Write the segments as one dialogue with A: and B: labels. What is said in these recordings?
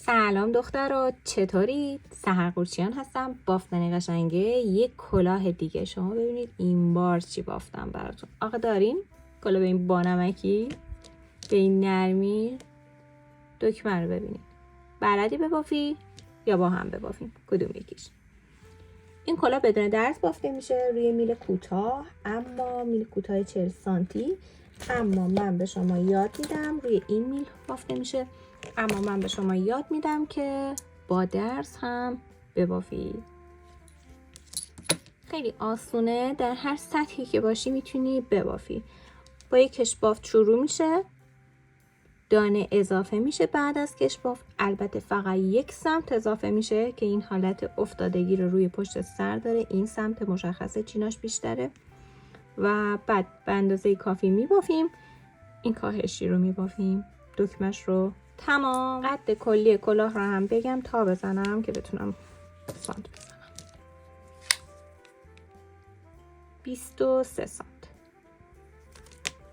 A: سلام دخترها، چطورید؟ سحر قورچیان هستم، بافتنی قشنگه. یک کلاه دیگه. شما ببینید این بار چی بافتم براتون. آقا دارین؟ کلاه به این بانمکی، به این نرمی. دکمه رو ببینید. بلدی ببافی یا با هم ببافیم؟ کدوم یکیش؟ این کلاه بدون درز بافته میشه روی میل کوتاه، اما میل کوتاه 40 سانتی. اما من به شما یاد میدم روی این میل بافته میشه. اما من به شما یاد میدم که با درز هم ببافید. خیلی آسونه، در هر سطحی که باشی میتونی ببافی. با یک کشبافت شروع میشه، دانه اضافه میشه. بعد از کشبافت البته فقط یک سمت اضافه میشه که این حالت افتادگی رو روی پشت سر داره. این سمت مشخصه چیناش بیشتره و بعد به اندازه کافی میبافیم. این کاهشی رو میبافیم، دکمش رو. تمام. قد کلی کلاه رو هم بگم تا بزنم که بتونم سانت بزنم. 23 سانت.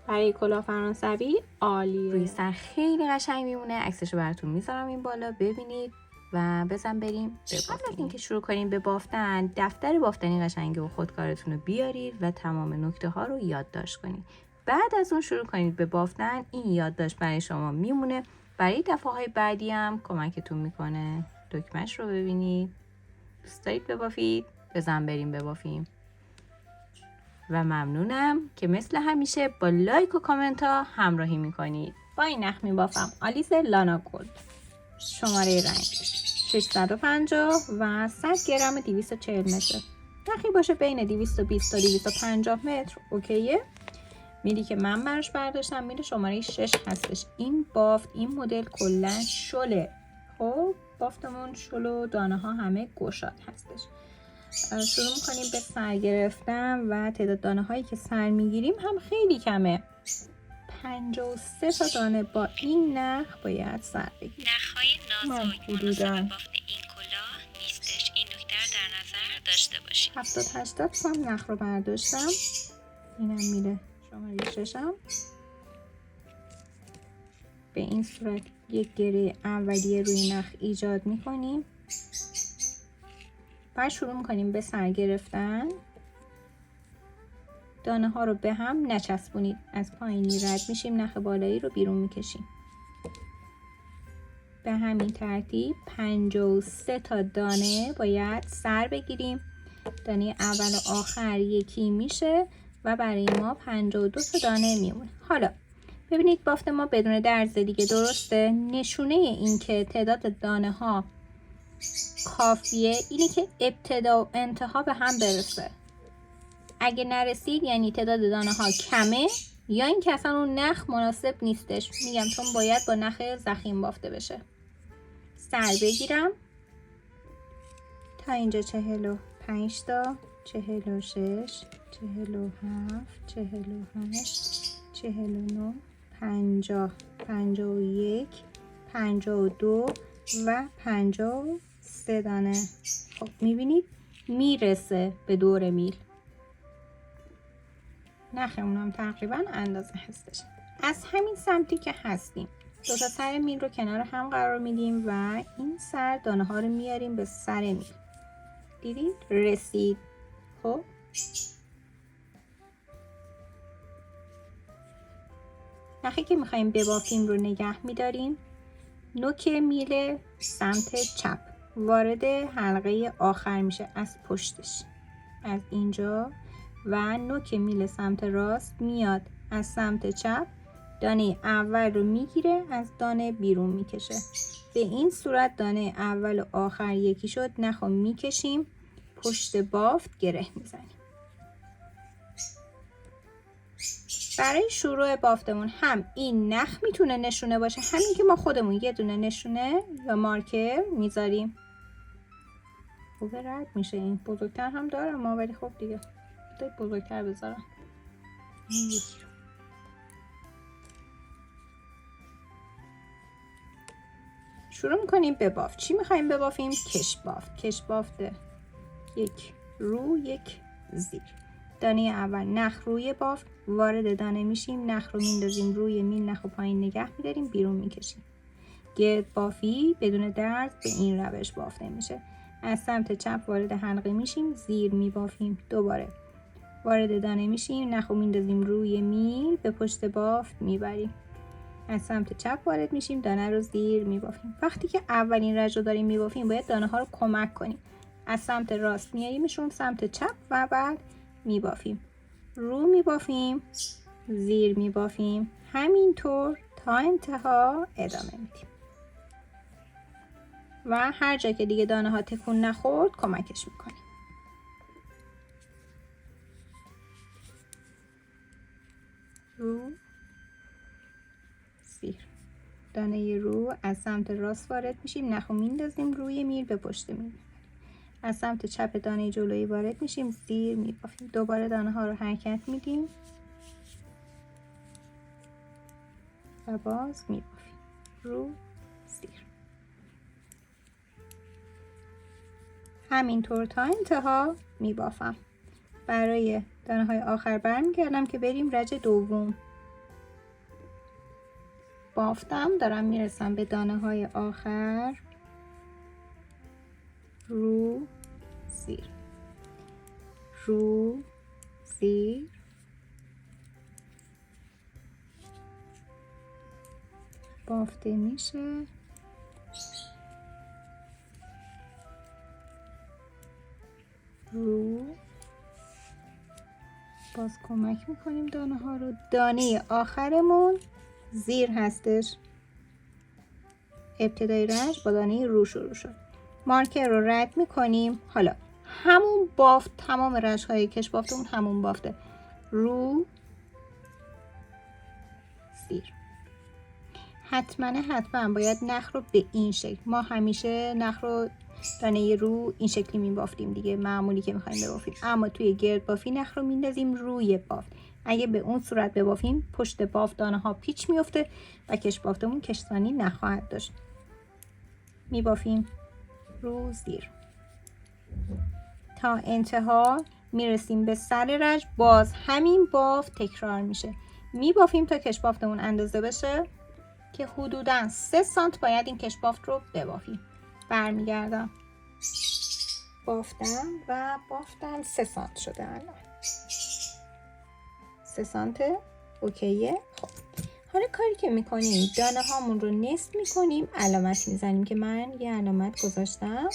A: برای کلاه فرانسوی عالیه. روی سر خیلی قشنگ میمونه. عکسشو براتون میذارم این بالا ببینید و بزن بریم ببافیم. قبل از اینکه شروع کنیم به بافتن، دفتر بافتنی قشنگه و خودکارتون رو بیارید و تمام نکته ها رو یادداشت کنید. بعد از اون شروع کنید به بافتن. این یادداشت برای شما میمونه، برای دفعه های بعدی هم کمکتون میکنه. دکمهش رو ببینید. دوست دارید ببافید؟ بزن بریم ببافیم. و ممنونم که مثل همیشه با لایک و کامنت ها همراهی میکنید. با این نخ میبافم. آلیس لانا گلد. شماره رنگ 650 و 100 گرم 240 متر. نخی باشه بین 220 تا 250 متر اوکیه. میلی که من براش برداشتم میل شماره 6 هستش. این بافت، این مدل کلا شله. خب بافتمون شل و دانه ها همه گشاد هستش. شروع میکنیم به سر گرفتن و تعداد دانه هایی که سر میگیریم هم خیلی کمه. 53 تا دانه با این نخ باید سر بگیریم.
B: نخهای نازک مناسب بافت این کلاه نیستش. این نکته در نظر داشته باشید.
A: 70-80 تا نخ رو برداشتم. اینم میله شماره 6م. به این صورت یک گره اولیه روی نخ ایجاد میکنیم. بعد شروع میکنیم به سر گرفتن. دانه ها رو به هم نچسبونید. از پایینی رد میشیم، نخ بالایی رو بیرون میکشیم. به همین ترتیب 53 تا دانه باید سر بگیریم. دانه اول و آخر یکی میشه و برای ما 52 تا دانه میمونه. حالا ببینید بافت ما بدون درز دیگه، درسته؟ نشونه این که تعداد دانه ها کافیه اینه که ابتدا و انتها به هم برسه. اگه نرسید یعنی تعداد دانه ها کمه یا این که اصلا اون نخ مناسب نیستش. میگم چون باید با نخ ضخیم بافته بشه. سر بگیرم تا اینجا 45 تا، 46، 47، 48، 49، 50، 51، 52 و 53 دانه. خب میبینید میرسه به دور میل. نخمون هم تقریبا اندازه هستش. از همین سمتی که هستیم دو تا سر میل رو کنار هم قرار میدیم و این سر دانه ها رو میاریم به سر میل. دیدید رسید. خب نخی که میخواییم ببافیم رو نگه میداریم. نوک میل سمت چپ وارد حلقه آخر میشه از پشتش، از اینجا، و نوک میل سمت راست میاد از سمت چپ. دانه اول رو میگیره، از دانه بیرون میکشه. به این صورت دانه اول و آخر یکی شد. نخو میکشیم، پشت بافت گره میزنیم. برای شروع بافتمون هم این نخ میتونه نشونه باشه، همین که ما خودمون یه دونه نشونه یا مارکر میذاریم. خوبه رد میشه. این بزرگتر هم دارم ما، ولی خب دیگه بزرگتر بذارم. این یکی رو شروع میکنیم به بافت. چی میخواییم ببافیم؟ کش بافت. کش بافت یک رو یک زیر. دانه اول نخ روی بافت، وارد دانه میشیم، نخ رو میندازیم روی میل، نخ رو پایین نگه میداریم، بیرون میکشیم. گرد بافی بدون درز به این روش بافته میشه. از سمت چپ وارد حلقه میشیم، زیر میبافیم، دوباره وارد دانه میشیم، نخو میندازیم روی میل، به پشت بافت میبریم. از سمت چپ وارد میشیم، دانه رو زیر میبافیم. وقتی که اولین رج رو داریم میبافیم باید دانه ها رو کمک کنیم. از سمت راست میاریمشون سمت چپ و بعد میبافیم. رو میبافیم، زیر میبافیم، همینطور تا انتها ادامه میدیم. و هر جا که دیگه دانه ها تکون نخورد کمکش میکنیم. رو، زیر. دانه رو از سمت راست وارد میشیم، نخو میندازیم روی میل، به پشت میل. از سمت چپ دانه جلویی وارد میشیم، زیر میبافیم، دوباره دانه ها رو حرکت میدیم و باز میبافیم. رو، زیر. همینطور تا انتها میبافم. برای دانه های آخر برمیگردم که بریم رج دوم. بافتم، دارم میرسم به دانه های آخر. رو، زیر. رو، زیر. بافته میشه. رو، باز کمک میکنیم دانه ها رو. دانه آخرمون زیر هستش. ابتدای رنج با دانه رو شروع شد. مارکر رو رد میکنیم. حالا همون بافت، تمام رنج های کش بافتمون همون بافته. رو، زیر. حتما باید نخ رو به این شکل، ما همیشه نخ رو دانه رو این شکلی میبافتیم دیگه، معمولی که میخوایم ببافیم، اما توی گرد بافی نخ رو میندازیم روی بافت. اگه به اون صورت ببافیم پشت بافت دانه ها پیچ میفته و کش بافتمون کشسانی نخواهد داشت. میبافیم رو، زیر تا انتها میرسیم به سر رنج. باز همین بافت تکرار میشه. میبافیم تا کش بافتمون اندازه بشه که حدوداً 3 سانت باید این کش بافت رو ببافیم. برمیگردم، بافتم و بافتم 3 سانت شده. الان 3 سانت اوکیه. خب حالا کاری که میکنیم دانه هامون رو نصف میکنیم، علامت میزنیم که من یه علامت گذاشتم،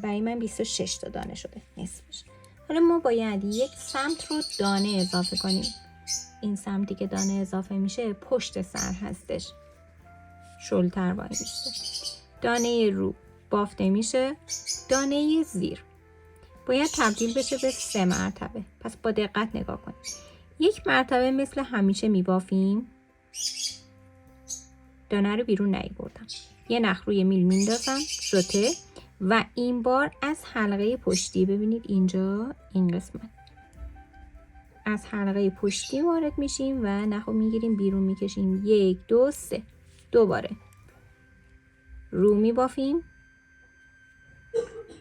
A: برای من 26 تا دانه شده نصفش. حالا ما باید یک سمت رو دانه اضافه کنیم. این سمتی که دانه اضافه میشه پشت سر هستش، شلتر وای میشه. دانه رو بافته میشه. دانه زیر باید تبدیل بشه به 3 مرتبه. پس با دقت نگاه کنید. 1 مرتبه مثل همیشه میبافیم. دانه رو بیرون نیاوردم. یه نخ روی میل میندازم، ژوته، و این بار از حلقه پشتی، ببینید اینجا این قسمت، از حلقه پشتی وارد میشیم و نخو میگیریم بیرون میکشیم. 1 2 3. دوباره رو میبافیم.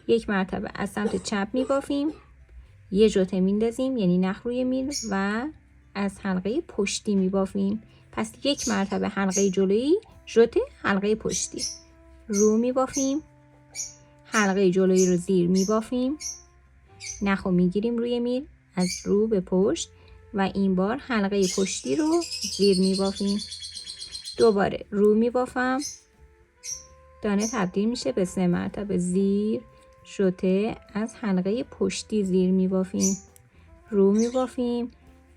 A: 1 مرتبه از سمت چپ میبافیم. یه ژوته میندازیم، یعنی نخ روی میل، و از حلقه پشتی میبافیم. پس 1 مرتبه حلقه جلویی، ژوته، حلقه پشتی. رو میبافیم. حلقه جلویی رو زیر میبافیم. نخو میگیریم روی میل از رو به پشت و این بار حلقه پشتی رو زیر میبافیم. دوباره رو میبافم. دانه تبدیل میشه به 3 مرتبه. زیر، ژوته، از حلقه پشتی زیر میبافیم. رو میبافیم،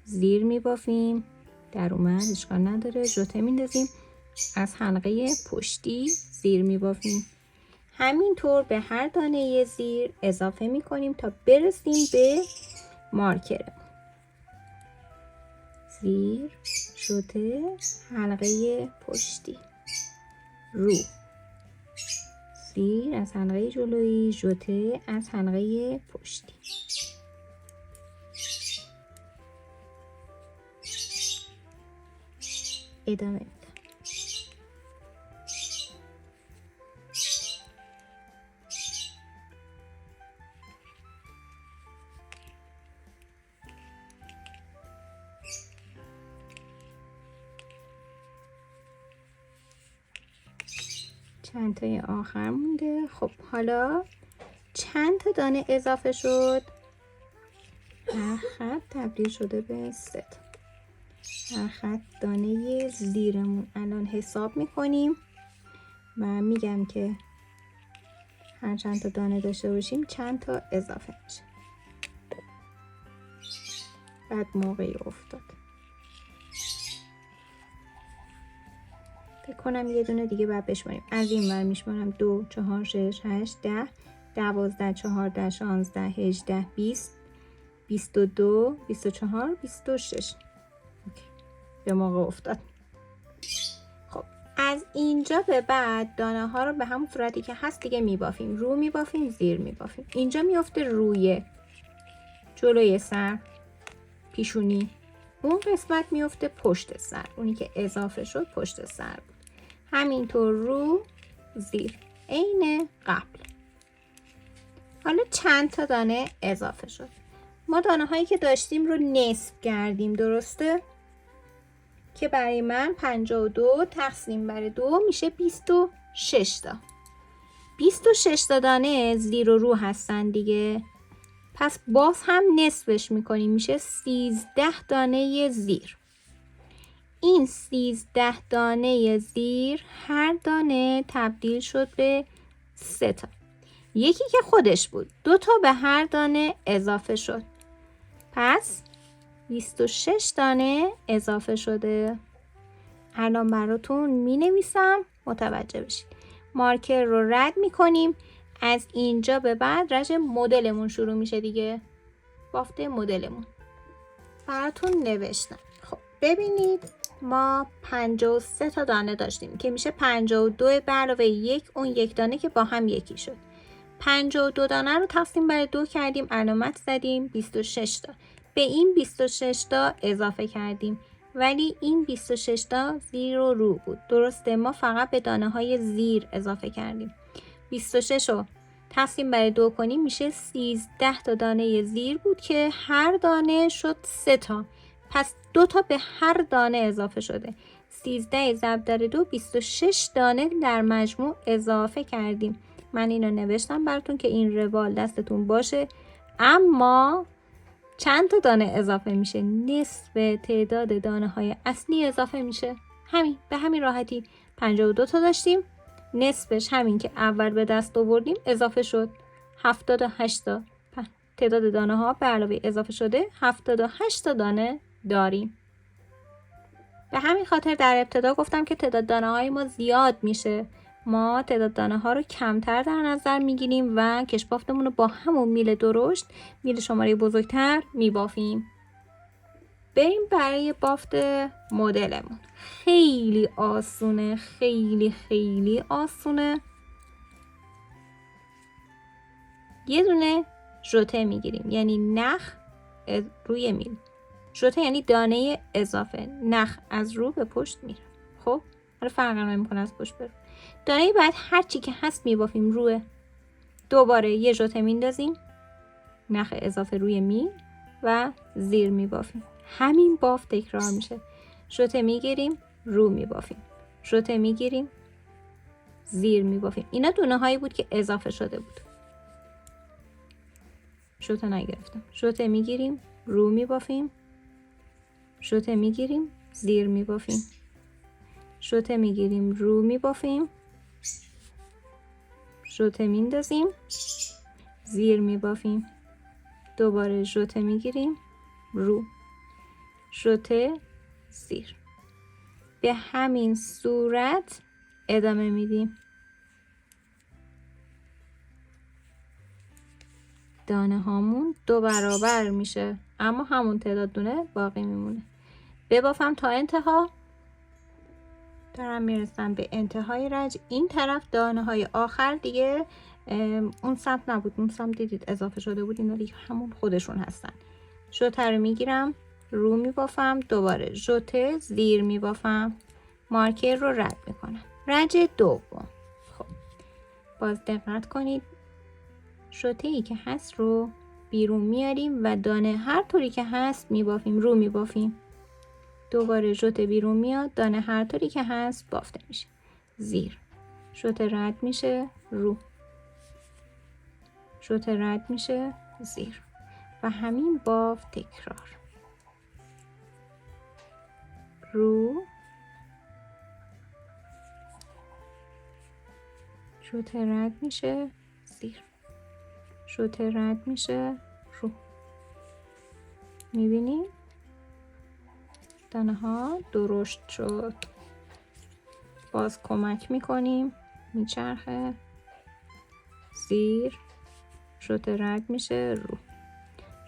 A: زیر میبافیم، در اومد اشکال نداره، ژوته میندازیم، از حلقه پشتی زیر میبافیم. همینطور به هر دانه زیر اضافه میکنیم تا برسیم به مارکر. زیر، ژوته، حلقه پشتی، رو، زیر از حلقه جلویی، ژوته از حلقه پشتی. ادامه میدم. چند تای آخر مونده. خب حالا چند تا دانه اضافه شد؟ هر خط تبدیل شده به 3 تا. هر خط دانه زیرمون الان حساب میکنیم و میگم که هر چند تا دانه داشته باشیم چند تا اضافه میشه. بعد موقعی افتاد. فکر کنم یه دونه دیگه باید بشماریم. از این ور میشمارم 2 4 6 8 10 12 14 16 18 20 22 24 26. به موقع افتاد. خب از اینجا به بعد دانه ها رو به همون صورتی که هست دیگه میبافیم. رو میبافیم، زیر میبافیم. اینجا میفته روی جلوی سر، پیشونی. اون قسمت میفته پشت سر. اونی که اضافه شد پشت سر بود. همینطور رو، زیر، عین قبل. حالا چند تا دانه اضافه شد؟ ما دانه هایی که داشتیم رو نصف کردیم، درسته؟ که برای من 52 تقسیم بر 2 میشه 26 تا. 26 تا دانه زیر و رو هستن دیگه. پس باز هم نصفش میکنیم، میشه 13 دانه زیر. این 13 دانه زیر هر دانه تبدیل شد به 3 تا. یکی که خودش بود، 2 تا به هر دانه اضافه شد. پس 26 دانه اضافه شده. الان براتون می نویسم متوجه بشید. مارکر رو رد می کنیم. از اینجا به بعد رج مدلمون شروع میشه دیگه. بافت مدلمون براتون نوشتم. خب ببینید ما 53 تا دانه داشتیم که میشه 52 به علاوه 1 اون یک دانه که با هم یکی شد. 52 دانه رو تقسیم بر 2 کردیم، علامت زدیم 26 تا. به این 26 تا اضافه کردیم، ولی این 26 تا زیر و رو بود. درسته، ما فقط به دانه های زیر اضافه کردیم. 26 رو تقسیم بر 2 کنیم میشه 13 تا دانه زیر بود که هر دانه شد 3 تا. پس 2 تا به هر دانه اضافه شده. 13 ضرب در 2 26 دانه در مجموع اضافه کردیم. من اینو نوشتم براتون که این روال دستتون باشه. اما چند تا دانه اضافه میشه؟ نصف تعداد دانه های اصلی اضافه میشه. همین، به همین راحتی. 52 تا داشتیم، نصفش همین که اول به دست آوردیم اضافه شد. 78 تا. تعداد دانه ها به علاوه اضافه شده 78 تا دانه داریم. به همین خاطر در ابتدا گفتم که تعداد دانه های ما زیاد میشه. ما تعداد دانه ها رو کمتر در نظر میگیریم و کشبافتمون رو با همون میل درشت، میل شماره بزرگتر میبافیم. بریم برای بافت مدلمون. خیلی آسونه، خیلی آسونه. یه دونه ژوته میگیریم، یعنی نخ روی میل. ژوته یعنی دانه اضافه. نخ از رو به پشت میره. خب حالا فرق نمیکنه از پشت بره. دانه بعد هر چی که هست میبافیم روی. دوباره یه ژوته میندازیم، نخ اضافه روی میل و زیر میبافیم. همین بافت تکرار میشه. ژوته میگیریم، رو میبافیم. ژوته میگیریم، زیر میبافیم. اینا دونه هایی بود که اضافه شده بود. ژوته نگرفتم. ژوته میگیریم، رو میبافیم. ژوته میگیریم، زیر میبافیم. ژوته میگیریم، رو میبافیم. ژوته میندازیم، زیر میبافیم. دوباره ژوته میگیریم، رو. ژوته، زیر. به همین صورت ادامه میدیم. دانه هامون 2 برابر میشه، اما همون تعداد دونه باقی میمونه. ببافم تا انتها. دارم میرسم به انتهای رج. این طرف دانه های آخر دیگه اون سمت نبود، اون سمت دیدید اضافه شده بود. اینا دیگه همون خودشون هستن. ژوته رو میگیرم، رو میبافم. دوباره ژوته، زیر میبافم. مارکر رو رد میکنم. رج دوم. خب باز دقت کنید، ژوته ای که هست رو بیرون میاریم و دانه هر طوری که هست میبافیم، رو میبافیم. دوباره ژوته بیرون میاد، دانه هر طوری که هست بافته میشه. زیر. ژوته رد میشه رو، ژوته رد میشه زیر و همین بافت تکرار. رو، ژوته رد میشه زیر، ژوته رد میشه رو. میبینی؟ دانه ها درشت شد. باز کمک میکنیم، میچرخه زیر، ژوته رد میشه رو،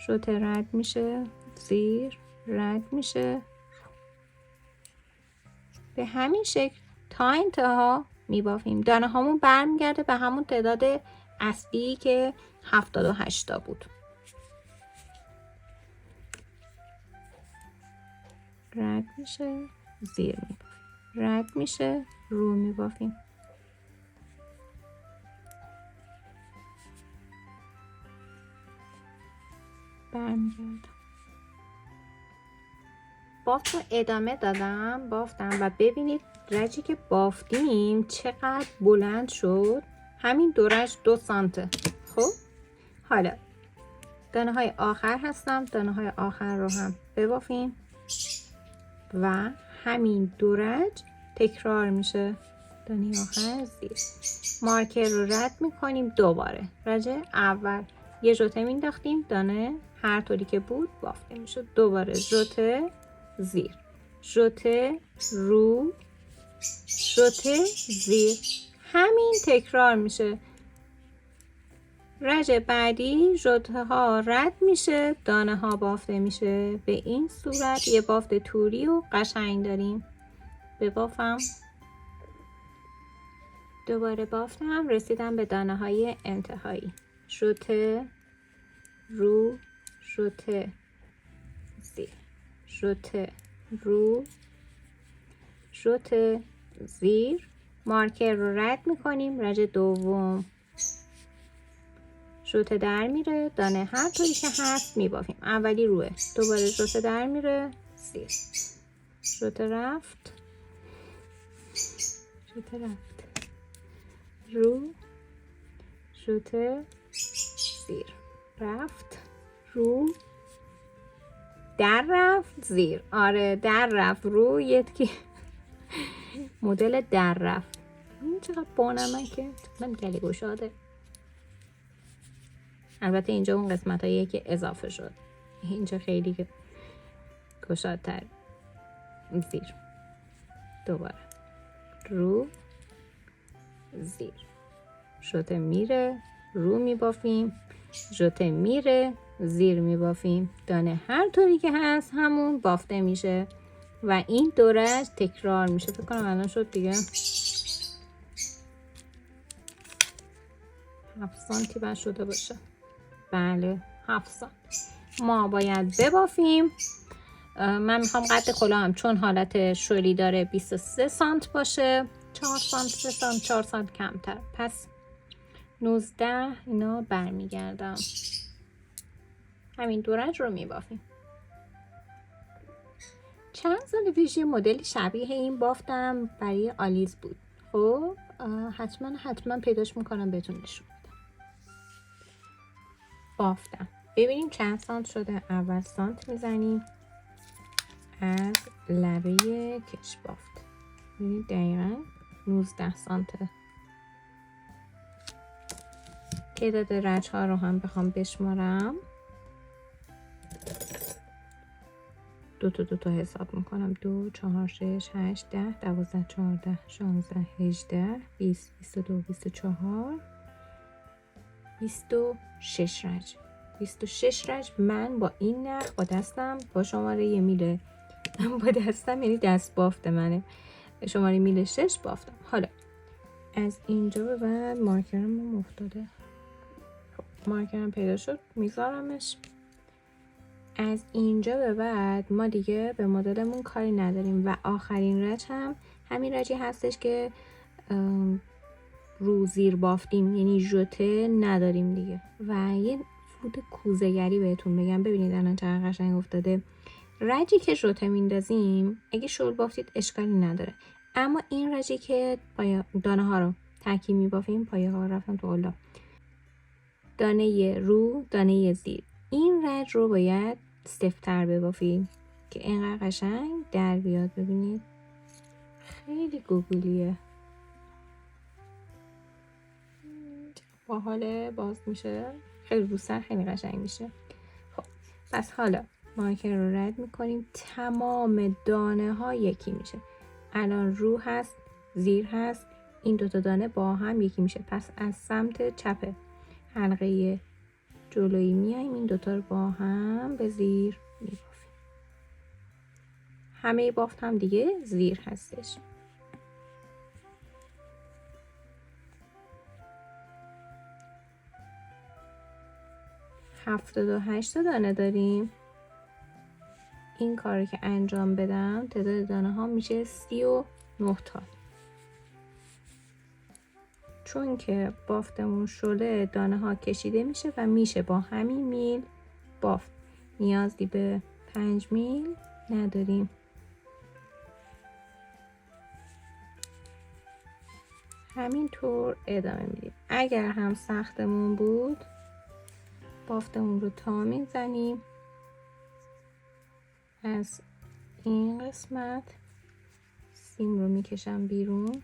A: ژوته رد میشه زیر، رد میشه رو. به همین شکل تا انتها میبافیم. دانه هامون برمیگرده به همون تعداد اصلی که 78 تا بود. رد میشه زیر میبافیم، رد میشه رو میبافیم. برمیگردم. بافت رو ادامه دادم، بافتم و ببینید رجی که بافتیم چقدر بلند شد. همین دو رج 2 سانته. خب حالا دانه های آخر هستم، دانه های آخر رو هم ببافیم و همین دو رج تکرار میشه. دانه آخر زیر، مارکر رو رد میکنیم دوباره. رج اول یه ژوته مینداختیم، دانه هر طوری که بود بافته میشد. دوباره ژوته زیر، ژوته رو، ژوته زیر، همین تکرار میشه. رج بعدی ژوته ها رد میشه، دانه ها بافته میشه. به این صورت یه بافت توری و قشنگ داریم. ببافم، دوباره بافتم، رسیدم به دانه های انتهایی. ژوته رو، ژوته زیر، ژوته رو، ژوته زیر، مارکر رو رد میکنیم. رج دوم ژوته در میره، دانه هر طوری که هست میبافیم. اولی روه، دوباره ژوته در میره زیر، ژوته رفت، ژوته رفت رو، ژوته زیر، رفت رو، در رفت زیر. آره در رفت رو، یکی مدل در رفت. این چقدر بانمکه، چقدر گلی گشاده. البته اینجا اون قسمت هاییه که اضافه شد، اینجا خیلی گشادتر. زیر، دوباره رو، زیر، ژوته میره رو میبافیم، ژوته میره زیر میبافیم. دانه هر طوری که هست همون بافته میشه و این دو رج تکرار میشه. فکر کنم الان شد دیگه 7 سانتی باید شده باشه. بله 7 سانت ما باید ببافیم. من میخوام قد کلاهم چون حالت شلی داره 23 سانت باشه. 4 سانت 3 سانت 4 سانت کمتر، پس 19 اینا برمیگردم. همین دو رنج رو میبافیم. چند سال پیش یه مدل شبیه این بافتم برای آلیز بود. خب حتما پیداش میکنم بهتون نشون بدم. بافتم، ببینیم چند سانت شده. اول سانت میزنیم از لبه کش بافت. ببینید دقیقا 19 سانته. تعداد رج ها رو هم بخوام بشمارم، دو تا حساب میکنم. 2 4 6 8 10 12 14 16 18 20 22 24 26 رج. 26 رج من با این نخ با دستم با شماره یه میله با دستم، یعنی دست بافت منه، شماره میله 6 بافتم. حالا از اینجا به بعد مارکرم افتاده. مارکرم پیدا شد میذارمش. از اینجا به بعد ما دیگه به مدلمون کاری نداریم و آخرین رج هم همین رجی هستش که رو زیر بافتیم، یعنی ژوته نداریم دیگه. و یه فوت کوزه‌گری بهتون بگم، ببینید الان چقدر قشنگ افتاده. رجی که ژوته میندازیم اگه شل بافتید اشکالی نداره، اما این رجی که دانه ها رو ترکیب میبافیم. پایه ها رفتن تو قلاب. دانه رو، دانه زیر. این رج رو باید سفت‌تر ببافیم که اینقدر قشنگ در بیاد. ببینید خیلی گوگلیه، باحال، باز میشه خیلی رو سر خیلی قشنگ میشه. خب پس حالا مارکر رو رد میکنیم، تمام دانه ها یکی میشه. الان رو هست، زیر هست، این دوتا دانه با هم یکی میشه. پس از سمت چپ حلقه جلویی میایم، این دوتا رو با هم به زیر میبافیم. همه بافت هم دیگه زیر هستش. 78 دانه داریم. این کار که انجام بدم تعداد دانه ها میشه 39 تا. چون که بافتمون شله دانه ها کشیده میشه و میشه با همین میل بافت. نیازی به 5 میل نداریم. همینطور ادامه میدیم. اگر هم سختمون بود بافتمون رو تا میزنیم، از این قسمت سیم رو میکشم بیرون.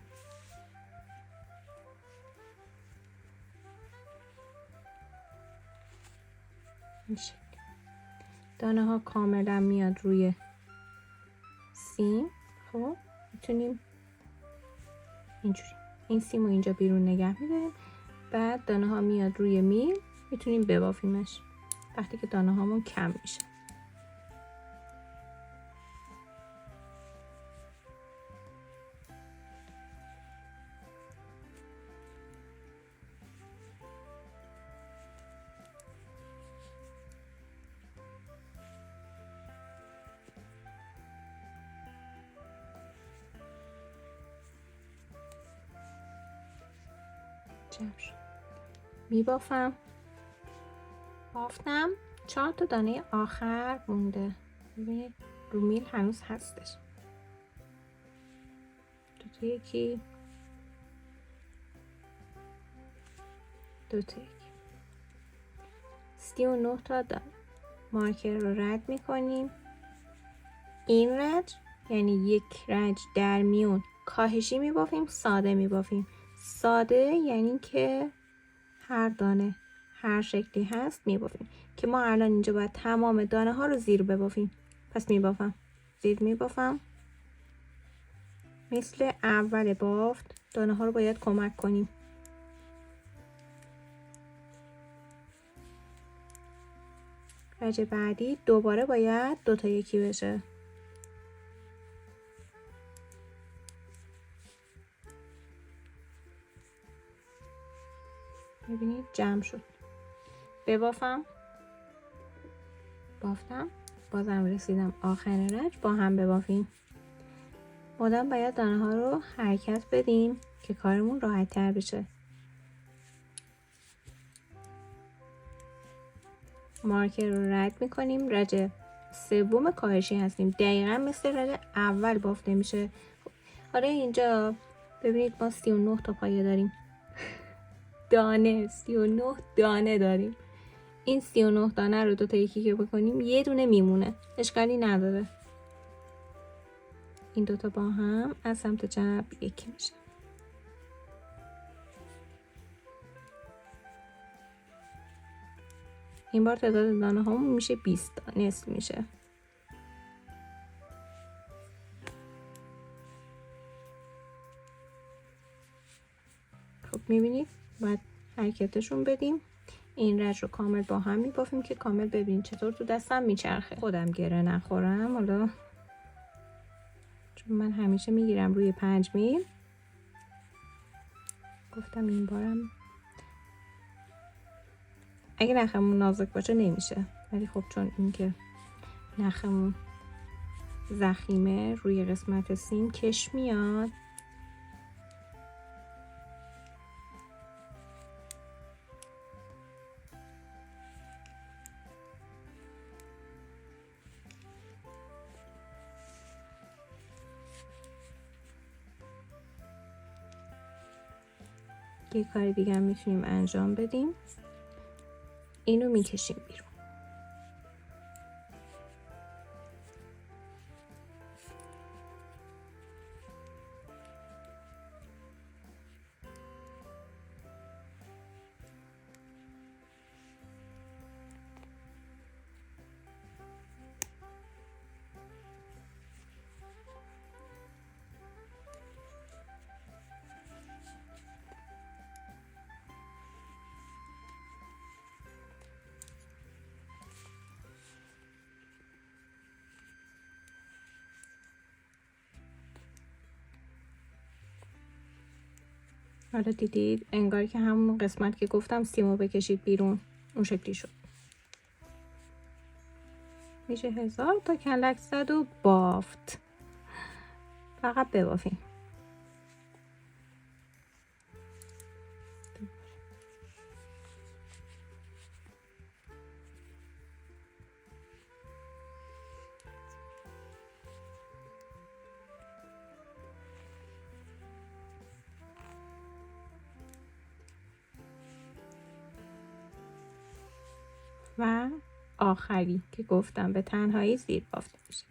A: میشه دانه ها کاملا میاد روی سیم. خب میتونیم اینجوری این سیم رو اینجا بیرون نگه میداریم. بعد دانه ها میاد روی میل، میتونیم ببافیمش وقتی که دانه هامون کم میشه. میبافم. بافتم. 4 تا دانه آخر مونده. ببینید رو میل هنوز هستش. دوتا یکی، دوتا یکی. 39 تا دانه. مارکر رو رد میکنیم. این رج یعنی یک رج در میون کاهشی میبافیم، ساده میبافیم. ساده یعنی که هر دانه هر شکلی هست میبافیم، که ما الان اینجا باید تمام دانه ها رو زیر ببافیم. پس میبافم، زیر میبافم. مثل اول بافت دانه ها رو باید کمک کنیم. رج بعدی دوباره باید دوتا یکی بشه. ببینید جمع شد. ببافم. بافتم. بازم رسیدم آخر رج. با هم ببافیم. مدام باید دانه ها رو حرکت بدیم که کارمون راحت تر بشه. مارکر رو رد میکنیم. رج سوم کاهشی هستیم. دقیقا مثل رج اول بافته میشه. حالا اینجا ببینید ما 39 تا پایه داریم. دانه 39 دانه داریم. این 39 دانه رو دوتا یکی که بکنیم یه دونه میمونه. اشکالی نداره. این دوتا با هم از سمت چپ یکی میشه. این بار تعداد دانه هامون میشه 20 تا. نصف میشه. خب میبینید باید حرکتشون بدیم. این رج رو کامل با هم میبافیم که کامل ببینید چطور تو دستم میچرخه. خودم گره نخورم. حالا چون من همیشه میگیرم روی 5 میل، گفتم این بارم اگه نخمون نازک باشه نمیشه، ولی خب چون اینکه نخمون ضخیمه روی قسمت سیم کش میاد. یه کار دیگه هم میتونیم انجام بدیم. اینو میکشیم بیرون. حالا دیدید انگار که همون قسمت که گفتم سیمو بکشید بیرون اون شکلی شد. میشه 1000 تا کلک زد و بافت. فقط ببافیم. و آخری که گفتم به تنهایی زیر بافته میشه.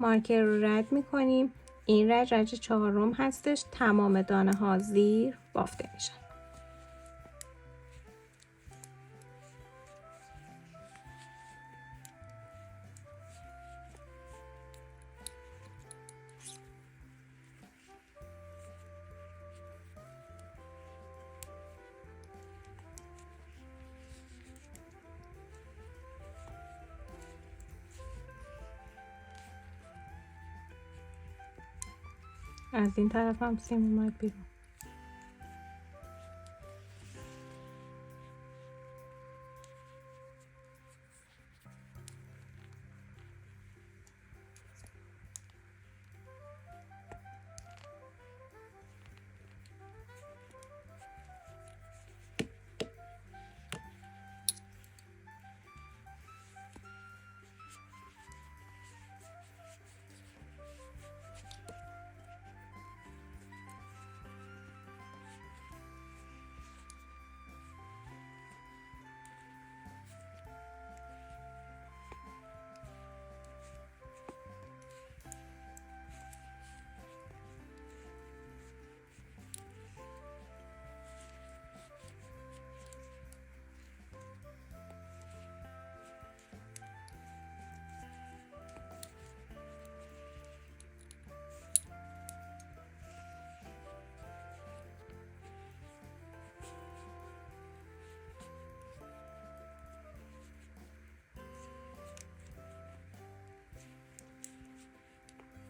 A: مارکر رو رد میکنیم. این رج 4 هستش. تمام دانه ها زیر بافته میشن. از این طرف هم سیم اومد بیرون.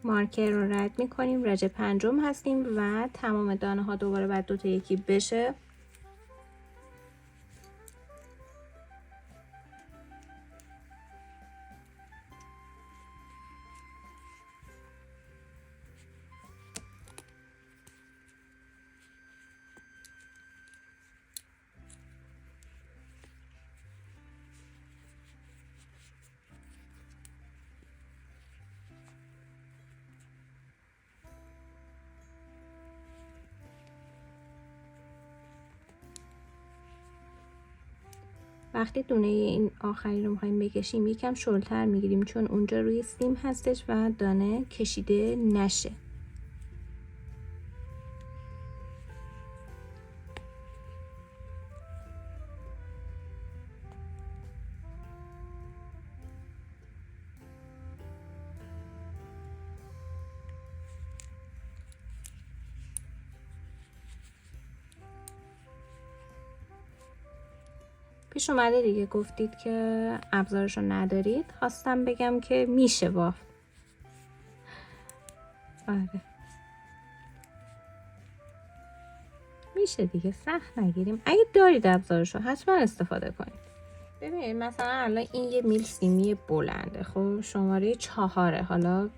A: مارکر رو رد میکنیم. رج 5 هستیم و تمام دانه ها دوباره بعد 2 تا یکی بشه. وقتی دونه این آخری رو میخوایم بکشیم یکم شلتر میگیریم چون اونجا روی سیم هستش و دانه کشیده نشه. پیش اومده دیگه گفتید که ابزارشو ندارید. خواستم بگم که میشه بافت. آره میشه دیگه، سخت نگیریم. اگه دارید ابزارشو حتما استفاده کنید. ببینید مثلا الان این یه میل سیمی بلنده، خب شماره 4. حالا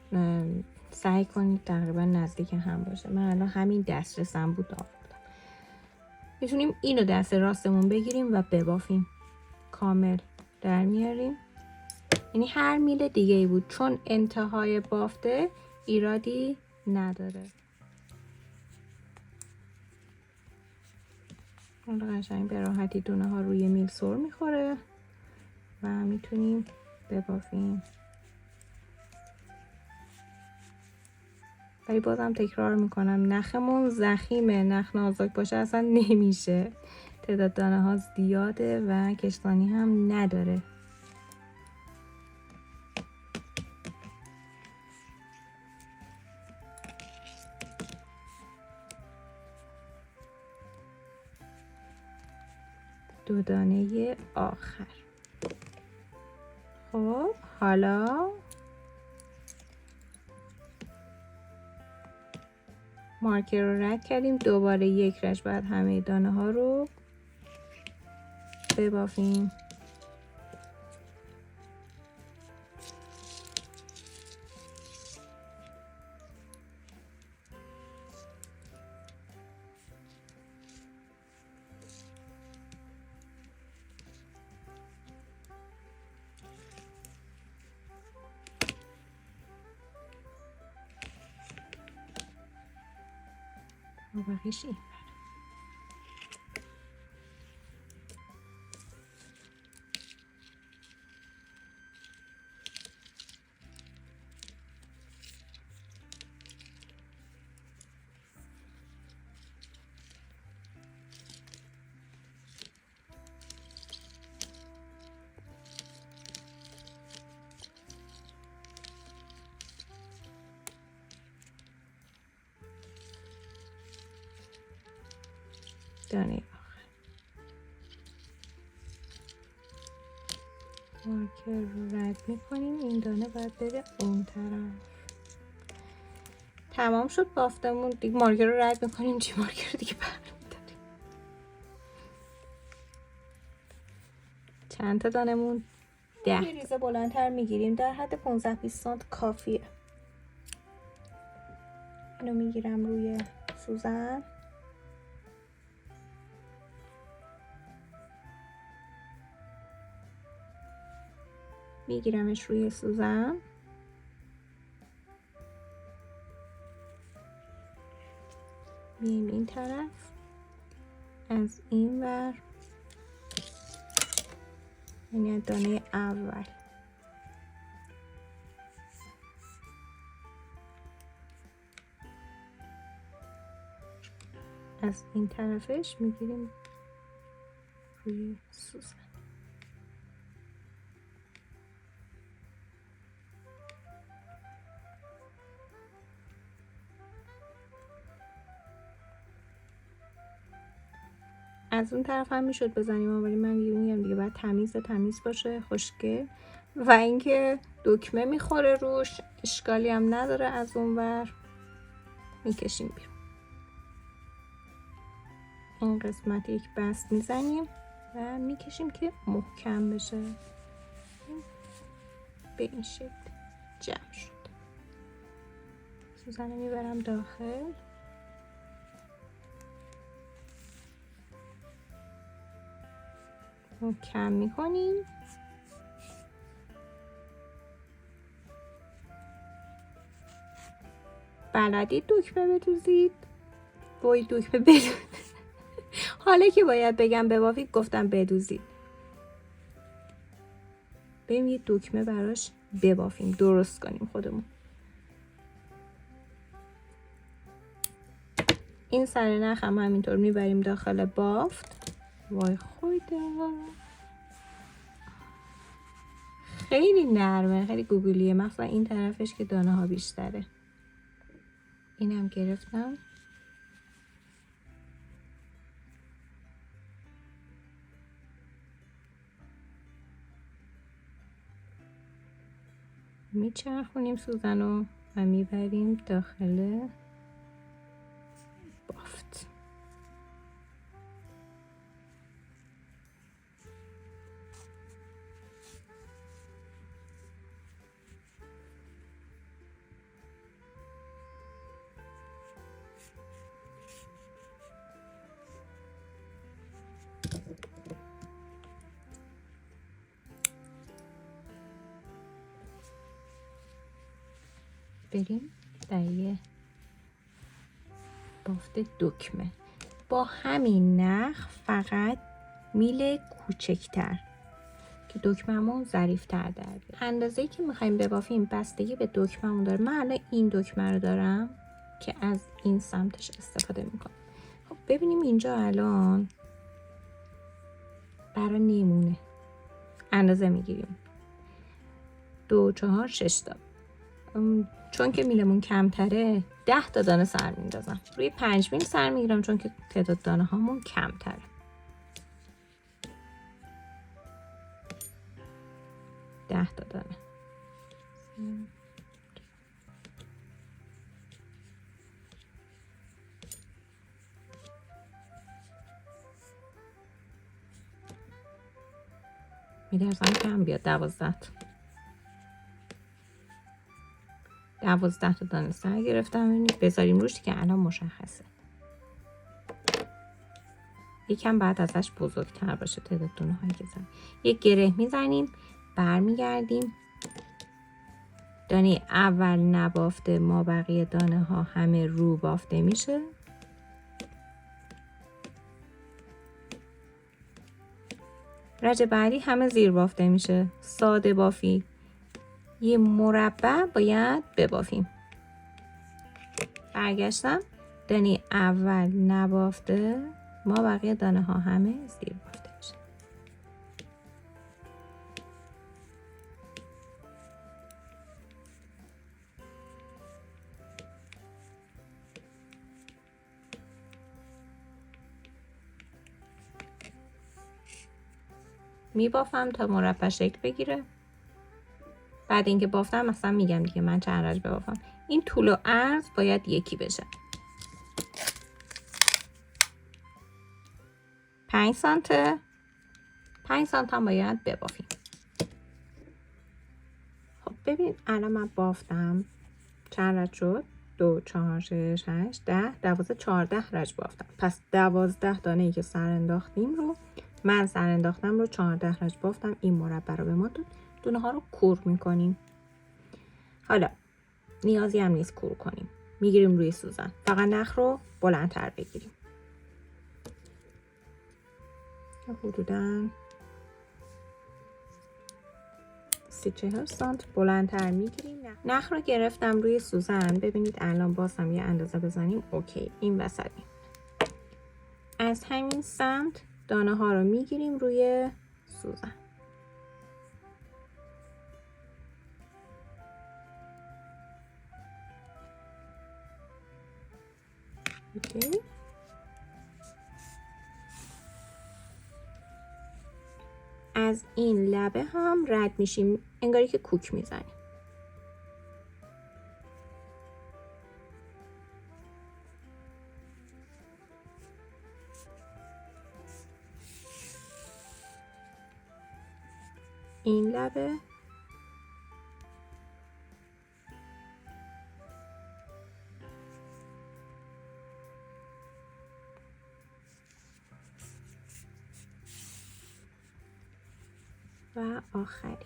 A: سعی کنید تقریبا نزدیک هم باشه. من الان همین دسترسم بود آوردم. میتونیم اینو دست راستمون بگیریم و ببافیم. کامل در میاریم. یعنی هر میل دیگه ای بود چون انتهای بافته ایرادی نداره. حالا قشنگ به راحتی دونه ها روی میل سر میخوره و میتونیم ببافیم. ولی بازم تکرار میکنم نخمون ضخیمه، نخ نازک باشه اصلا نمیشه. تعداد دانه ها زیاده و کشتانی هم نداره. دو دانه آخر. خب حالا مارکر رو رد کردیم، دوباره یک رش بعد همه دانه ها رو ببافیم. و بقیش این. دانه آخر مارکر رو رد میکنیم، این دانه باید بره اون طرف. تمام شد بافتمون دیگه. مارکر رو رد میکنیم، چی مارکر دیگه برمیداریم. چند تا دانمون؟ 10. ریزه بلندتر میگیریم، در حد 15-20 سانت کافیه. اینو میگیرم روی سوزن، میگیرمش روی سوزن، میایم این طرف، از این ور، یعنی دانه اول از این طرفش میگیریم روی سوزن. از اون طرف هم میشد بزنیم، ولی من میگم دیگه باید تمیز باشه، خوشگل، و اینکه دکمه میخوره روش، اشکالی هم نداره. از اون ور میکشیم بیرون. این قسمت یک بست میزنیم و میکشیم که محکم بشه. به این شکل جمع شد. سوزن میبرم داخل، محکم میکنیم. بلدید دکمه بدوزید؟ وای دکمه بدوزید. حالا که باید بگم ببافید گفتم بدوزید. بریم یه دکمه براش ببافیم، درست کنیم خودمون. این سر نخ هم همینطور میبریم داخل بافت. وای خدا خیلی نرمه، خیلی گوگلیه، مخصوصا این طرفش که دانه ها بیشتره. اینم گرفتم. میچرخونیم سوزنو و میبریم داخل بافت. بریم در یه بافت دکمه. با همین نخ فقط میل کوچکتر که دکممون ظریف‌تر در بیاد. اندازه‌ای که می‌خوایم ببافیم بستگی به دکممون داره. من الان این دکمه رو دارم که از این سمتش استفاده می‌کنم. خب ببینیم اینجا الان برای نمونه اندازه می‌گیریم 2 4 6 تا. چون که میلمون کمتره 10 تا دانه سر میندازم. روی 5 میل سر میگیرم چون که تعداد دانه هامون کمتره. 10 تا دانه. میدرزم کم بیاد 12 تا. 12 تا دانه سر گرفتم. ببینید بذاریم روش که الان مشخصه. یکم بعد ازش بزرگتر باشه تعداد دانه هایی که زدیم. یک گره میزنیم، برمیگردیم. دانه اول نبافته، ما بقیه دانه ها همه رو بافته میشه. رج بعدی همه زیر بافته میشه. ساده بافی. یه مربع باید ببافیم. برگشتم. دانه اول نبافته، ما بقیه دانه ها همه زیر بافته میشه. میبافم تا مربع شکل بگیره. بعد اینکه بافتم مثلا میگم دیگه من چند رج ببافم. این طول و عرض باید یکی بشه. 5 سانته 5 سانت هم باید ببافیم. خب ببینید الان من بافتم. چند رج شد؟ 2 4 6 8 10 12 14 رج بافتم. پس 12 دانه ای که سر انداختیم رو من سر انداختم رو 14 رج بافتم. این مربع رو به ما داد. دونه ها رو کور میکنیم. حالا نیازی هم نیست کور کنیم. میگیریم روی سوزن. فقط نخ رو بلندتر بگیریم. حدوداً 30-40 سانت بلندتر میگیریم. نخ رو گرفتم روی سوزن. ببینید الان باز هم یه اندازه بزنیم. اوکی این وسطی. از همین سمت دانه ها رو میگیریم روی سوزن. اوکی. از این لبه هم رد میشیم انگاری که کوک میزنیم. این لبه و آخری.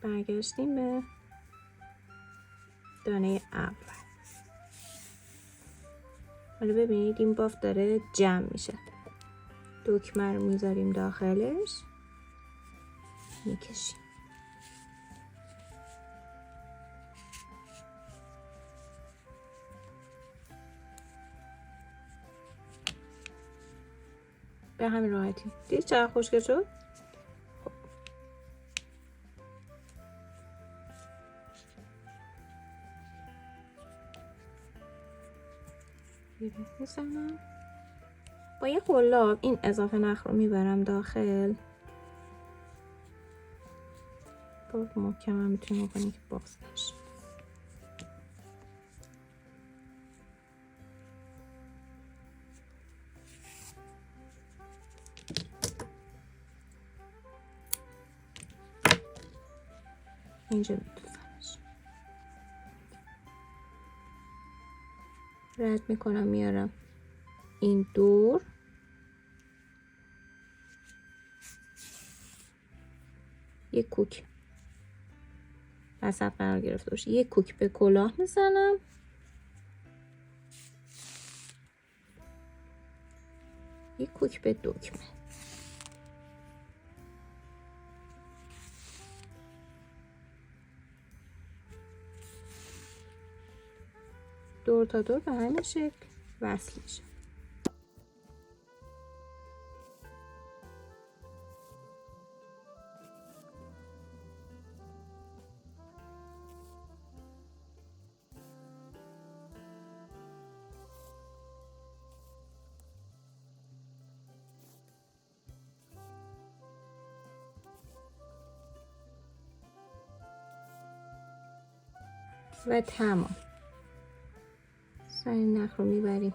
A: برگشتیم به دانه اول. حالا ببینید این بافت داره جمع میشه. دکمه رو میذاریم داخلش، میکشیم. به همین راحتی. دید چقدر خوشگل شد؟ خب. میزنم با یه قلاب این اضافه نخ رو میبرم داخل. باز محکم هم میتونیم بکنیم که باز نشه. اینجا میدوزمش. رد میکنم میارم این دور. یک کوک وسط قرار گرفته باشه. یک کوک به کلاه میزنم. یک کوک به دکمه. دور تا دور به همین شکل وصل میشه. و تمام. این نخ رو میبریم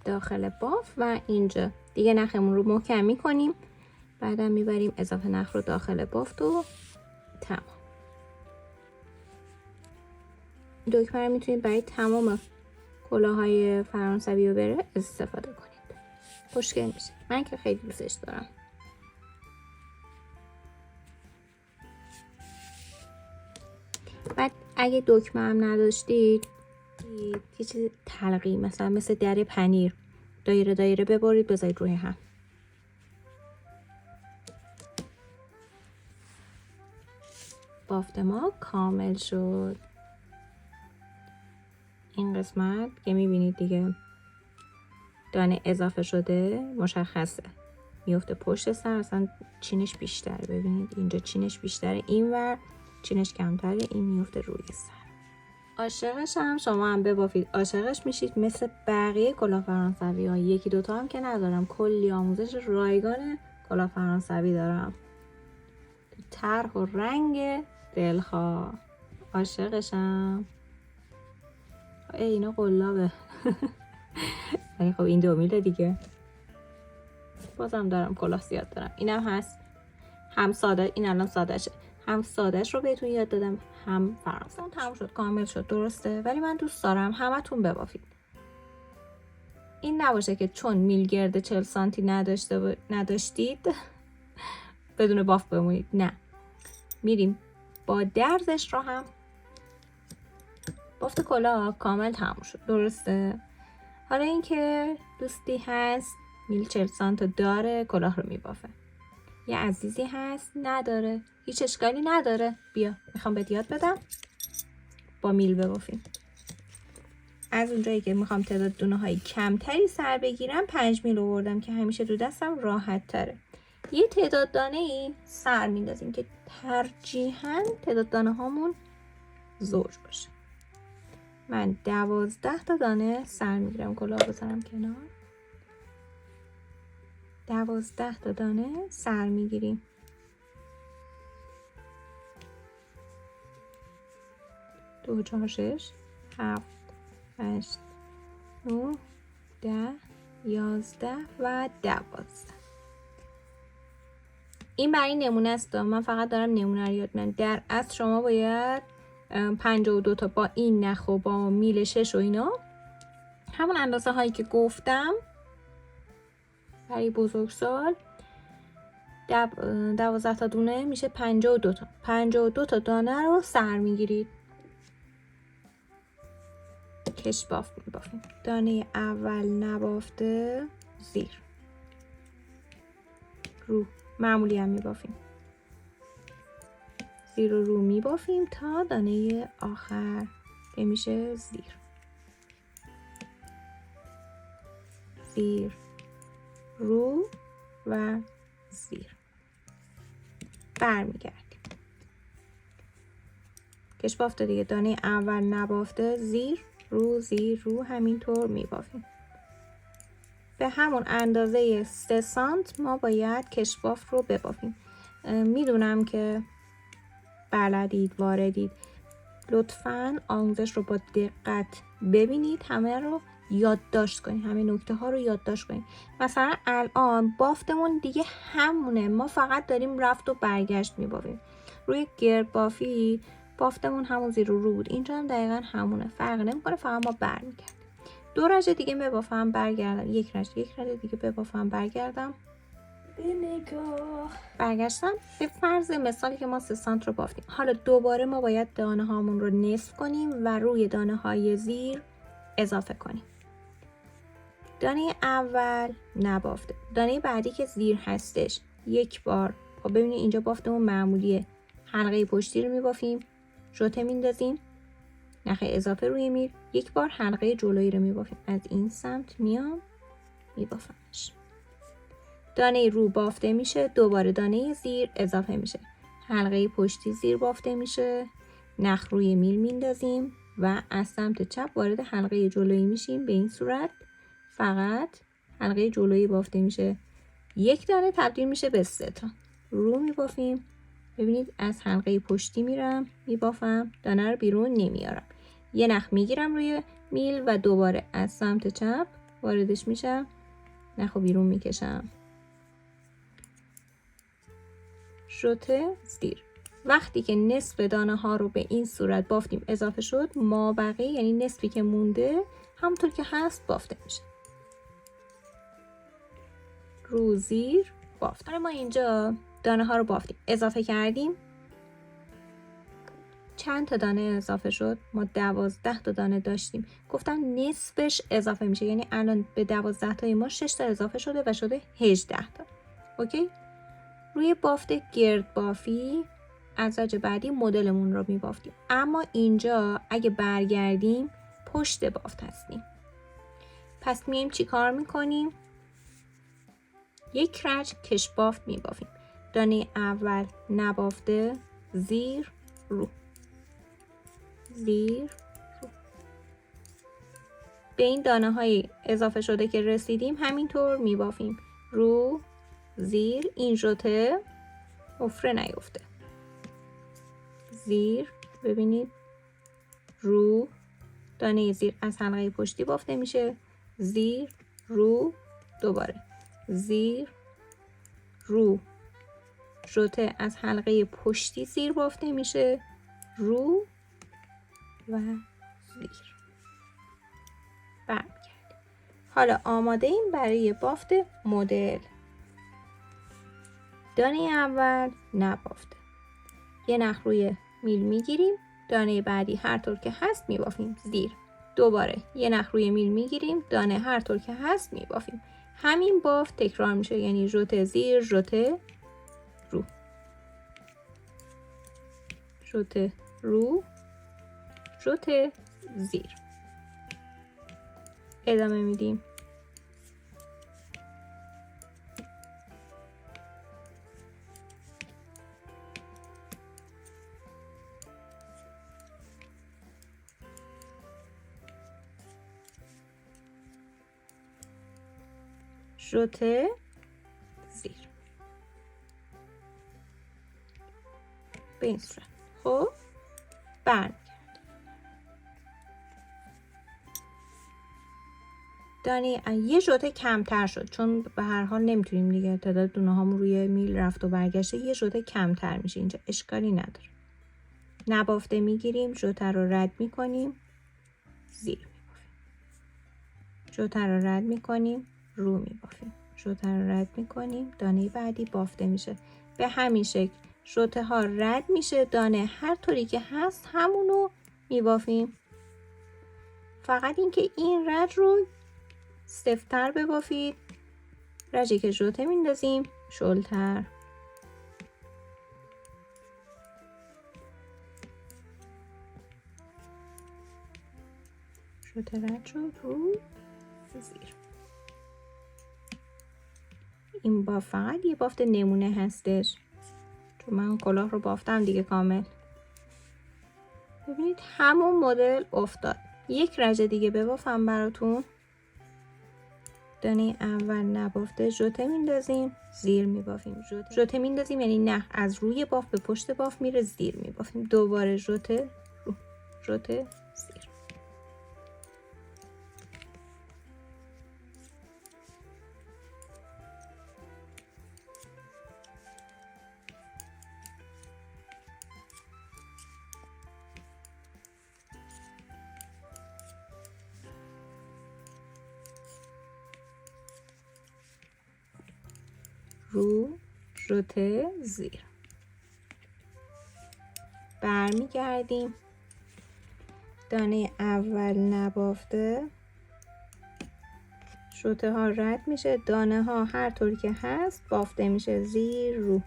A: داخل باف و اینجا دیگه نخمون رو محکم میکنیم. بعدم میبریم اضافه نخ رو داخل بافت و تمام. دکمه رو میتونید برای تمام کلاههای فرانسوی و بره استفاده کنید. خوشگل میشه. من که خیلی دوستش دارم. بعد اگه دکمه هم نداشتید یه چیز تلقی مثلا مثل در پنیر دایره دایره ببرید بذارید روی هم. بافت ما کامل شد. این قسمت که میبینید دیگه دانه اضافه شده مشخصه، میفته پشت سر، اصلا چینش بیشتره. ببینید اینجا چینش بیشتره، اینور چینش کمتره، این میفته روی سر. عاشقش هم شما هم ببافید عاشقش میشید. مثل بقیه کلاه فرانسوی ها یکی دوتا هم که ندارم، کلی آموزش رایگان کلاه فرانسوی دارم، طرح و رنگ دلخواه. عاشقشم. اینا قلابه. ولی خب این 2 میله دیگه. بازم دارم کلاه زیاد دارم. اینم هست هم ساده، این الان سادهشه، هم سادهش رو بهتون یاد دادم هم فرانسه. تموم شد، کامل شد، درسته. ولی من دوست دارم همتون ببافید. این نباشه که چون میل گرد 40 سانتی نداشتید بدون باف بمونید. نه، میریم با درزش رو هم. بافت کلاه کامل تموم شد، درسته. حالا اینکه دوستی هست میل 40 سانت داره کلاه رو میبافه، یه عزیزی هست نداره، هیچ اشکالی نداره. بیا میخوام بهت یاد بدم با میل ببافیم. از اونجایی که میخوام تعداد دونه های کمتری سر بگیرم 5 میل آوردم که همیشه تو دستم راحت تره. یه تعداد دانه ای سر میندازیم که ترجیحاً تعداد دانه هامون زوج باشه. من 12 تا دانه سر میگیرم. کلاه بذارم کنار. 12 تا دانه سر میگیریم. 2 4 6 7 8 9 10 11 و 12. این برای نمونه است. من فقط دارم نمونه رو یاد میدم. در اصل شما باید 52 تا با این نخ و با میل 6 و اینا همون اندازه هایی که گفتم برای بزرگسال 12 تا دونه میشه 52 تا. 52 تا دانه رو سر میگیرید. کش بافت میبافیم. دانه اول نبافته زیر رو معمولی هم میبافیم. زیر و رو میبافیم تا دانه آخر که میشه زیر. زیر رو و زیر. برمیگردیم. کش بافته دیگه. دانه اول نبافته زیر رو زیر رو همینطور میبافیم. به همون اندازه 3 سانت ما باید کش بافت رو ببافیم. میدونم که بلدید، واردید. لطفاً آموزش رو با دقت ببینید، همه رو یادداشت کنید، همه نکته ها رو یادداشت کنید. مثلا الان بافتمون دیگه همونه، ما فقط داریم رفت و برگشت میبافیم. روی گرد بافی بافتمون همون زیر و رو بود، اینجا هم دقیقا همونه، فرق نمیکنه، فقط ما برمیگردیم. 2 رژه دیگه ببافم برگردم، یک رژه دیگه ببافم برگردم. به نگاه. برگشتم به فرض مثالی که ما 3 سانت رو بافتیم. حالا دوباره ما باید دانه هامون رو نصف کنیم و روی دانه های زیر اضافه کنیم. دانه اول نبافته، دانه بعدی که زیر هستش یک بار. خب ببینید اینجا بافتمون معمولیه، حلقه پشتی رو میبافیم، ژوته میندازیم، نخ اضافه روی میل، یک بار حلقه جلویی رو میبافیم، از این سمت میام میبافمش. دانه رو بافته میشه، دوباره دانه زیر اضافه میشه، حلقه پشتی زیر بافته میشه، نخ روی میل میندازیم و از سمت چپ وارد حلقه جلویی میشیم. به این صورت فقط حلقه جلویی بافته میشه، یک دانه تبدیل میشه به 3 تا. رو میبافیم، ببینید از حلقه پشتی میرم میبافم، دانه رو بیرون نمیارم، یه نخ میگیرم روی میل و دوباره از سمت چپ واردش میشم، نخو بیرون میکشم، ژوته زیر. وقتی که نصف دانه ها رو به این صورت بافتیم اضافه شد، ما بقیه یعنی نصفی که مونده همونطور که هست بافته میشه. رو زیر بافت. ما اینجا دانه ها رو بافتیم، اضافه کردیم. چند تا دانه اضافه شد؟ ما 12 تا دانه داشتیم، گفتم نصفش اضافه میشه، یعنی الان به 12 تای ما 6 تا اضافه شده و شده 18 تا. اوکی؟ روی بافت گرد بافی ازج بعدی مدلمون رو میبافتیم، اما اینجا اگه برگردیم پشت بافت هستیم. پس میایم چی کار میکنیم؟ یک رج کش بافت میبافیم. دانه اول نبافته، زیر رو، زیر رو. به این دانه های اضافه شده که رسیدیم همینطور میبافیم، رو زیر. این ژوته حفره نیفته، زیر. ببینید رو، دانه زیر از حلقه پشتی بافته میشه، زیر رو، دوباره زیر رو، ژوته از حلقه پشتی زیر بافته میشه، رو و زیر. برمیگردیم. حالا آماده ایم برای بافت مدل. دانه اول نبافته، یه نخ روی میل میگیریم، دانه بعدی هر طور که هست میبافیم زیر، دوباره یه نخ روی میل میگیریم، دانه هر طور که هست میبافیم. همین بافت تکرار میشه، یعنی ژوته زیر، ژوته رو، ژوته رو، ژوته زیر. ادامه میدیم. ژوته زیر به این صورت. خب برمیگردیم. دانه یه ژوته کمتر شد، چون به هر حال نمیتونیم دیگه تعداد دونه هامون روی میل رفت و برگشته، یه ژوته کمتر میشه، اینجا اشکالی نداره. نبافته میگیریم، ژوته رو رد میکنیم، زیر میبافیم، ژوته رو رد میکنیم، رو میبافیم، ژوته رو رد میکنیم، دانه بعدی بافته میشه. به همین شکل ژوته ها رد میشه، دانه هر طوری که هست همونو میبافیم. فقط اینکه این رد رو سفت‌تر ببافید، رجی که ژوته میندازیم شلتر. ژوته رد شد، رو زیر. این بافت فقط یه بافت نمونه هستش، چون من کلاه رو بافتم دیگه کامل. ببینید همون مدل افتاد. یک رجه دیگه ببافم براتون. دانه اول نبافته، ژوته میندازیم، زیر میبافیم، ژوته میندازیم، یعنی نه از روی بافت به پشت بافت میره، زیر میبافیم، دوباره ژوته رو، ژوته زیر. رو، ژوته زیر. برمیگردیم، دانه اول نبافته، ژوته ها رد میشه، دانه ها هر طوری که هست بافته میشه زیر رو.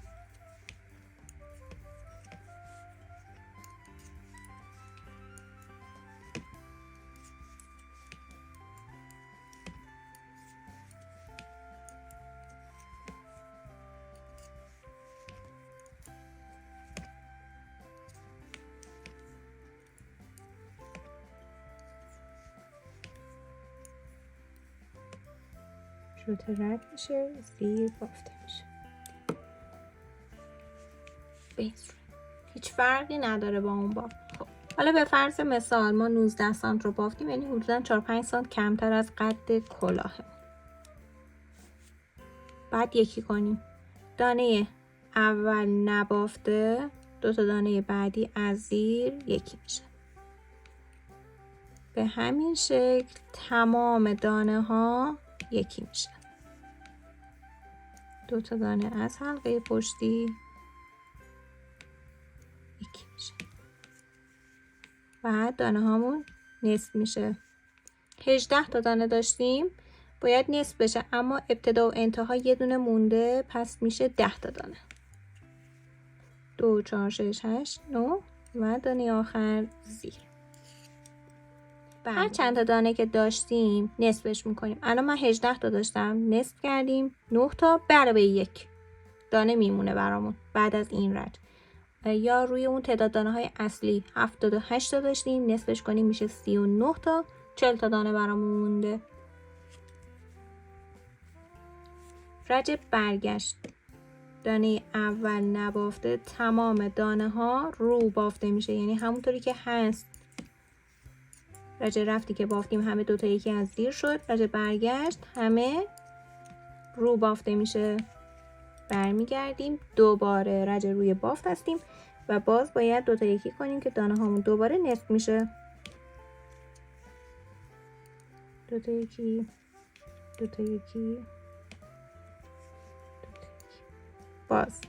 A: ژوته رد میشه زیر بافته میشه. هیچ فرقی نداره با اون بافت. خب حالا به فرض مثال ما 19 سانت رو بافتیم، یعنی حدودا 4-5 سانت کمتر از قد کلاه. بعد یکی کنیم، دانه اول نبافته، 2 تا دانه بعدی از زیر یکی میشه. به همین شکل تمام دانه ها یکی میشه. 2 تا دانه از حلقه پشتی یکی میشه. بعد دانه هامون نصف میشه. 18 تا دانه داشتیم، باید نصف بشه، اما ابتدا و انتها یه دونه مونده، پس میشه 10 تا دانه. 2 4 6 8 9 و دانه آخر زیر. هر چند تا دانه که داشتیم نصفش میکنیم. الان من 18 تا داشتم، نصف کردیم 9 تا علاوه 1 دانه میمونه برامون بعد از این رد. یا روی اون تعداد دانه های اصلی 78 تا داشتیم، نصفش کنیم میشه 39 تا، 40 تا دانه برامون مونده. رج برگشت، دانه اول نبافته، تمام دانه ها رو بافته میشه، یعنی همونطوری که هست. رج رفتی که بافتیم همه 2 تا یکی از زیر شد، رج برگشت همه رو بافته میشه. برمیگردیم، دوباره رج روی بافت هستیم و باز باید 2 تا یکی کنیم که دانه هامون دوباره نصف میشه. 2 تا یکی، 2 تا یکی، باز.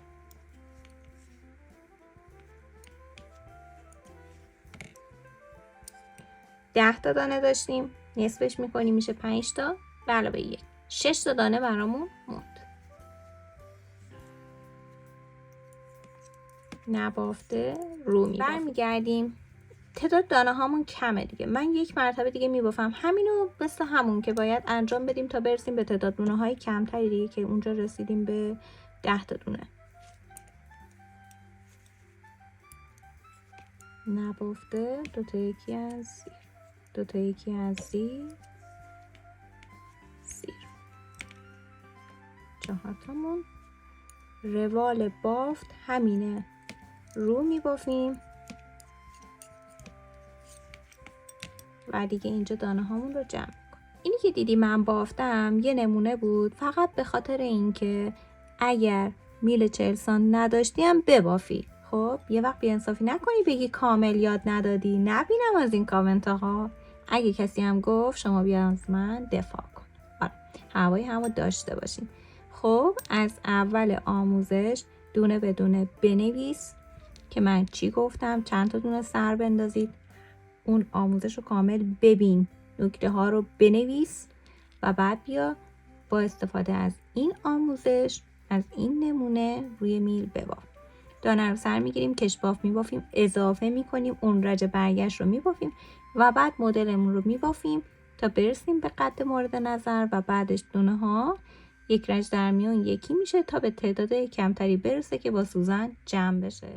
A: ده تا دانه داشتیم، نصفش میکنیم میشه 5 تا به علاوه 1. 6 تا دانه برامون موند. نبافته رو میبافیم. برمیگردیم، تعداد دانه هامون کمه دیگه. من 1 مرتبه دیگه میبافم، همینو مثل همون که باید انجام بدیم تا برسیم به تعداد دونه های کمتری دیگه که اونجا رسیدیم به 10 تا دونه. نبافته 2 تا یکی از زیر، 2 تا یکی از زیر، 4 تامون. روال بافت همینه، رو میبافیم و دیگه اینجا دانه هامون رو جمع کنیم. اینی که دیدی من بافتم یه نمونه بود، فقط به خاطر اینکه اگر میل 40 سانت نداشتی هم ببافی. خب یه وقت بی‌انصافی نکنی بگی کامل یاد ندادی. نبینم از این کامنت ها. اگه کسی هم گفت شما بیا از من دفاع کن. آره هوای همو داشته باشین. خب از اول آموزش دونه به دونه بنویس که من چی گفتم، چند تا دونه سر بندازید، اون آموزش رو کامل ببین، نکته ها رو بنویس و بعد بیا با استفاده از این آموزش، از این نمونه روی میل بباف. دانه رو سر میگیریم، کشباف میبافیم، اضافه میکنیم، اون رج برگشت رو میبافیم و بعد مدلمون رو میبافیم تا برسیم به قد مورد نظر و بعدش دونه ها یک رج در میون یکی میشه تا به تعداد کمتری برسه که با سوزن جمع بشه.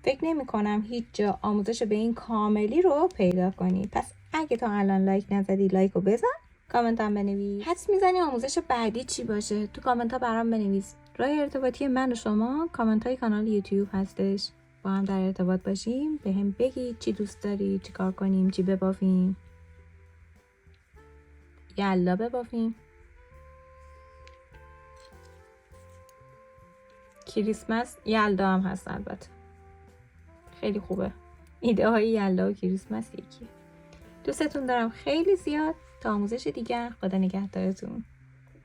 A: فکر نمی کنم هیچ جا آموزش به این کاملی رو پیدا کنی. پس اگه تا الان لایک نزدی لایک رو بزن، کامنت هم بنویس. حدس میزنی آموزش بعدی چی باشه؟ تو کامنت ها برام بنویس. راه ارتباطی من و شما کامنت های کانال یوتیوب هستش. با هم در ارتباط باشیم، به هم بگید چی دوست داری، چی کار کنیم، چی ببافیم. یلا ببافیم. کریسمس یلدا هم هست البته. خیلی خوبه. ایده های یلدا و کریسمس یکیه. دوستتون دارم خیلی زیاد. تا آموزش دیگر، خدا نگهدارتون.